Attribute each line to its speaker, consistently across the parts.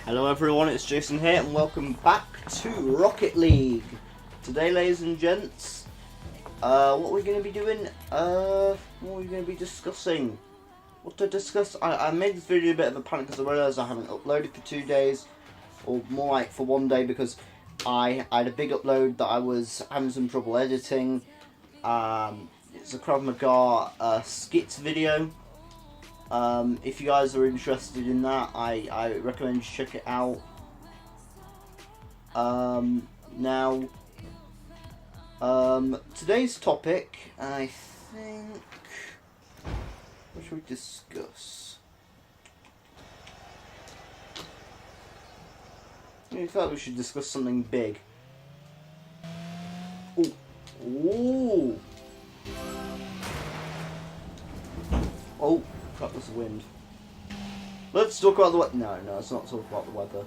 Speaker 1: Hello everyone, it's Jason here and welcome back to Rocket League. Today, ladies and gents, what we're going to be doing, what we're going to be discussing. What to discuss? I made this video a bit of a panic because I realised I haven't uploaded for 2 days, or more like for 1 day, because I had a big upload that I was having some trouble editing. It's a Krav Maga skits video. If you guys are interested in that, I recommend you check it out. Now, today's topic, I think, what should we discuss? I thought we should discuss something big. Ooh. Ooh. Oh. Crap, there's the wind. Let's talk about the weather. No, let's not talk about the weather.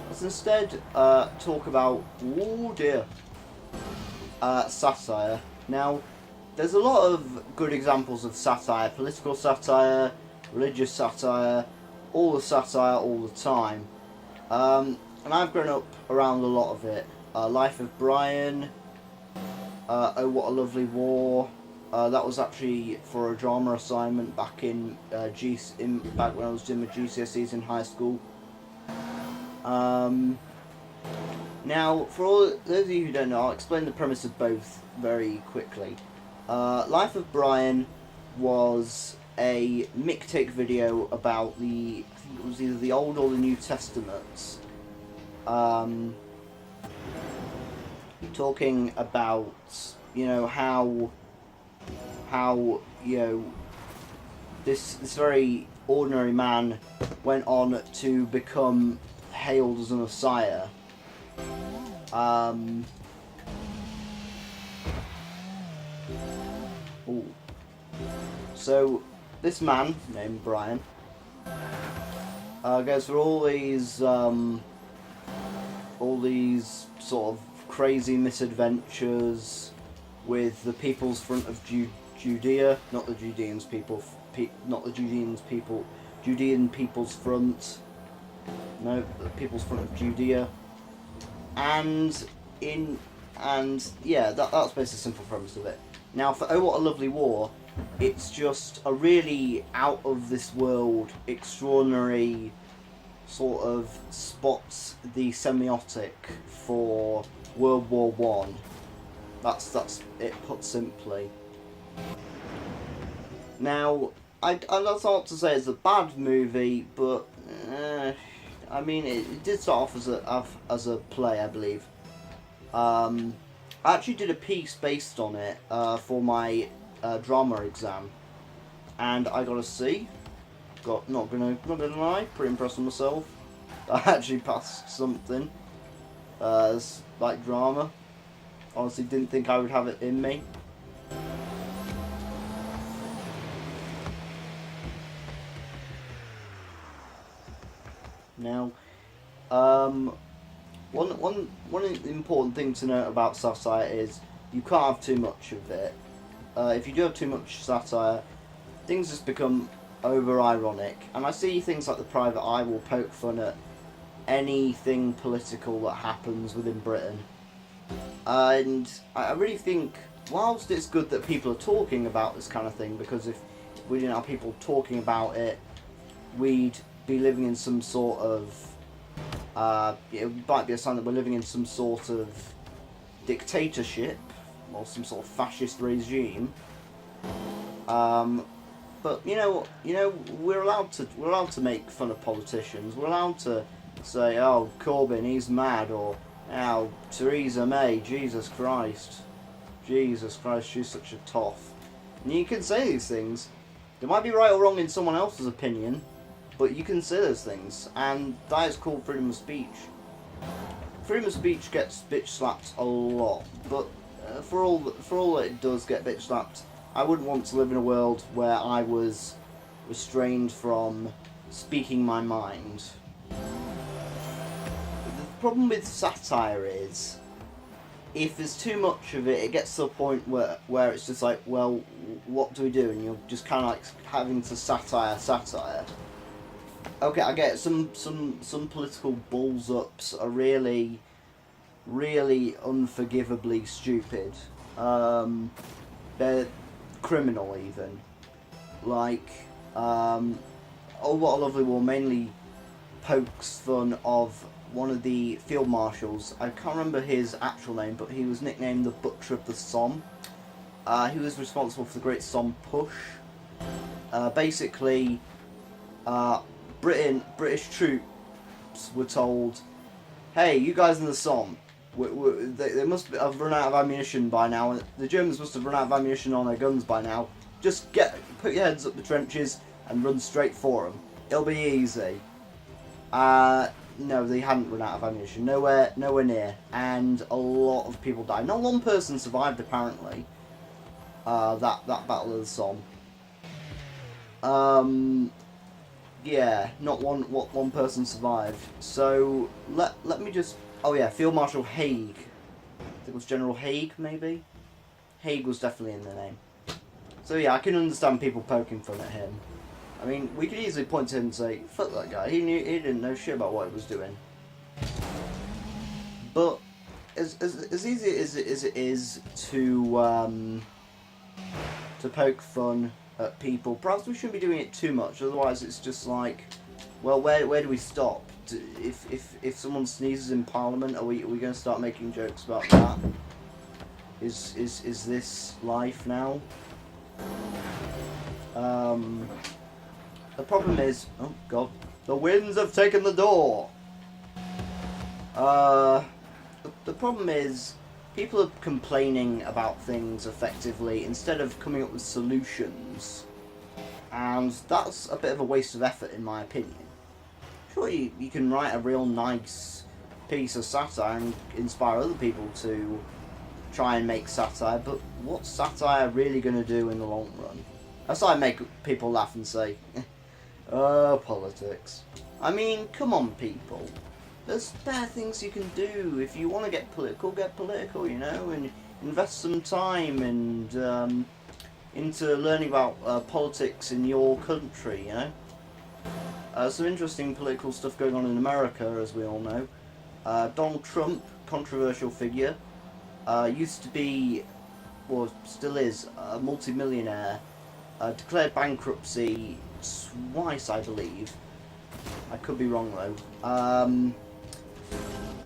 Speaker 1: Let's instead talk about, oh dear, satire. Now, there's a lot of good examples of satire. Political satire, religious satire, all the satire all the time. And I've grown up around a lot of it. Life of Brian, Oh What a Lovely War. That was actually for a drama assignment back in back when I was doing my GCSEs in high school. Now, for all those of you who don't know, I'll explain the premise of both very quickly. Life of Brian was a mixtape video about I think it was either the Old or the New Testaments. Talking about, you know, how this very ordinary man went on to become hailed as a messiah. So this man named Brian goes through all these sort of crazy misadventures with the People's Front of Judea, not the Judeans people, Judean People's Front. No, the People's Front of Judea, and yeah, that's basically the simple premise of it. Now, for Oh What a Lovely War, it's just a really out of this world, extraordinary sort of spots the semiotic for World War One. That's it put simply. Now, that's not to say it's a bad movie, but I mean, it did start off as a play, I believe. I actually did a piece based on it for my drama exam, and I got a C. Not gonna lie, pretty impressed with myself. I actually passed something like drama. Honestly, didn't think I would have it in me. Now, one important thing to note about satire is you can't have too much of it. If you do have too much satire, things just become over-ironic. And I see things like the Private Eye will poke fun at anything political that happens within Britain. And I really think, whilst it's good that people are talking about this kind of thing, because if we didn't have people talking about it, we'd be living in some sort of, it might be a sign that we're living in some sort of dictatorship, or some sort of fascist regime. But you know, we're allowed to make fun of politicians. We're allowed to say, "Oh, Corbyn, he's mad," or "Oh, Theresa May, Jesus Christ, she's such a toff." And you can say these things. They might be right or wrong in someone else's opinion, but you can say those things, and that is called freedom of speech. Freedom of speech gets bitch slapped a lot, but for all that it does get bitch slapped, I wouldn't want to live in a world where I was restrained from speaking my mind. The problem with satire is, if there's too much of it, it gets to a point where it's just like, well, what do we do? And you're just kind of like having to satire. Okay, I get some political balls ups are really unforgivably stupid. They're criminal even. Like, Oh What a Lovely War mainly pokes fun of one of the field marshals. I can't remember his actual name, but he was nicknamed the Butcher of the Somme. He was responsible for the Great Somme Push. Basically, British troops were told, "Hey, you guys in the Somme, they must have run out of ammunition by now. The Germans must have run out of ammunition on their guns by now. Just put your heads up the trenches and run straight for them. It'll be easy." No, they hadn't run out of ammunition. Nowhere near. And a lot of people died. Not one person survived, apparently. That Battle of the Somme. Yeah, not one person survived. So let me just. Oh yeah, Field Marshal Haig. I think it was General Haig, maybe. Haig was definitely in the name. So yeah, I can understand people poking fun at him. I mean, we could easily point to him and say, "Fuck that guy. He didn't know shit about what he was doing." But as easy as it is to poke fun at people, perhaps we shouldn't be doing it too much. Otherwise, it's just like, well, where do we stop? If someone sneezes in Parliament, are we going to start making jokes about that? Is this life now? The problem is, oh god, the winds have taken the door. The problem is, people are complaining about things effectively instead of coming up with solutions, and that's a bit of a waste of effort in my opinion. Sure, you can write a real nice piece of satire and inspire other people to try and make satire, but what's satire really going to do in the long run? Aside make people laugh and say, politics. I mean, come on people. There's better things you can do. If you want to get political, you know, and invest some time and into learning about politics in your country, you know. Some interesting political stuff going on in America, as we all know. Donald Trump, controversial figure, used to be, or still is, a multi-millionaire, declared bankruptcy twice, I believe. I could be wrong though.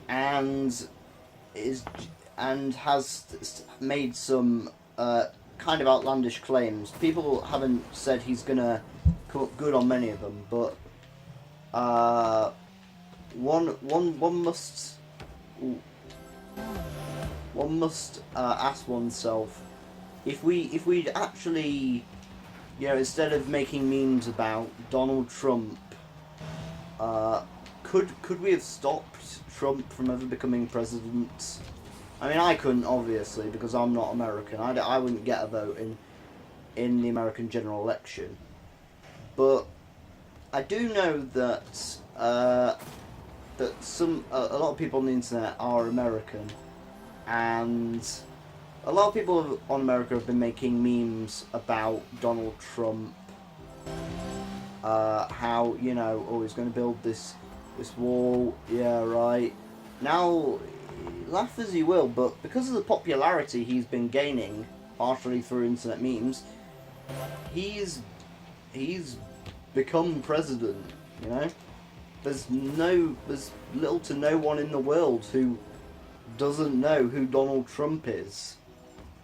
Speaker 1: And has made some kind of outlandish claims. People haven't said he's gonna come up good on many of them, but one must ask oneself if we'd actually, you know, instead of making memes about Donald Trump, could we have stopped Trump from ever becoming president? I mean, I couldn't, obviously, because I'm not American. I wouldn't get a vote in the American general election. But I do know that a lot of people on the internet are American, and a lot of people on America have been making memes about Donald Trump. How, you know, oh, he's going to build this wall, yeah, right. Now, laugh as you will, but because of the popularity he's been gaining, partially through internet memes, he's become president, you know? There's little to no one in the world who doesn't know who Donald Trump is.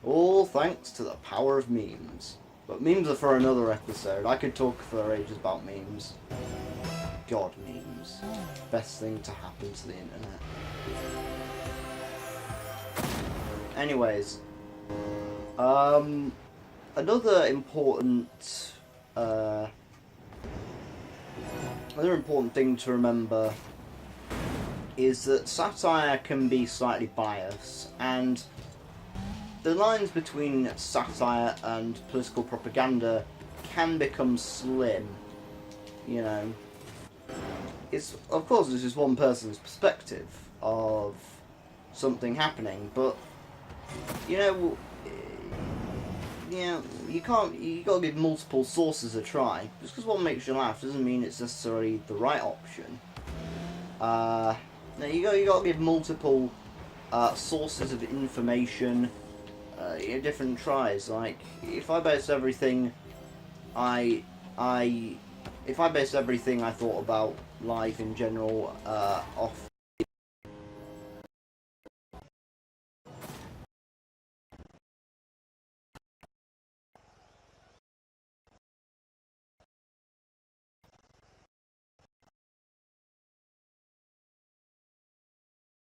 Speaker 1: All thanks to the power of memes. But memes are for another episode. I could talk for ages about memes. God, memes. Best thing to happen to the internet. Anyways. Another important thing to remember is that satire can be slightly biased, and the lines between satire and political propaganda can become slim, you know. It's, of course, this is one person's perspective of something happening, but, you know, yeah, you can't. You gotta give multiple sources a try. Just because one makes you laugh doesn't mean it's necessarily the right option. No, you gotta give multiple sources of information, different tries. Like if I base everything I if I based everything I thought about life in general off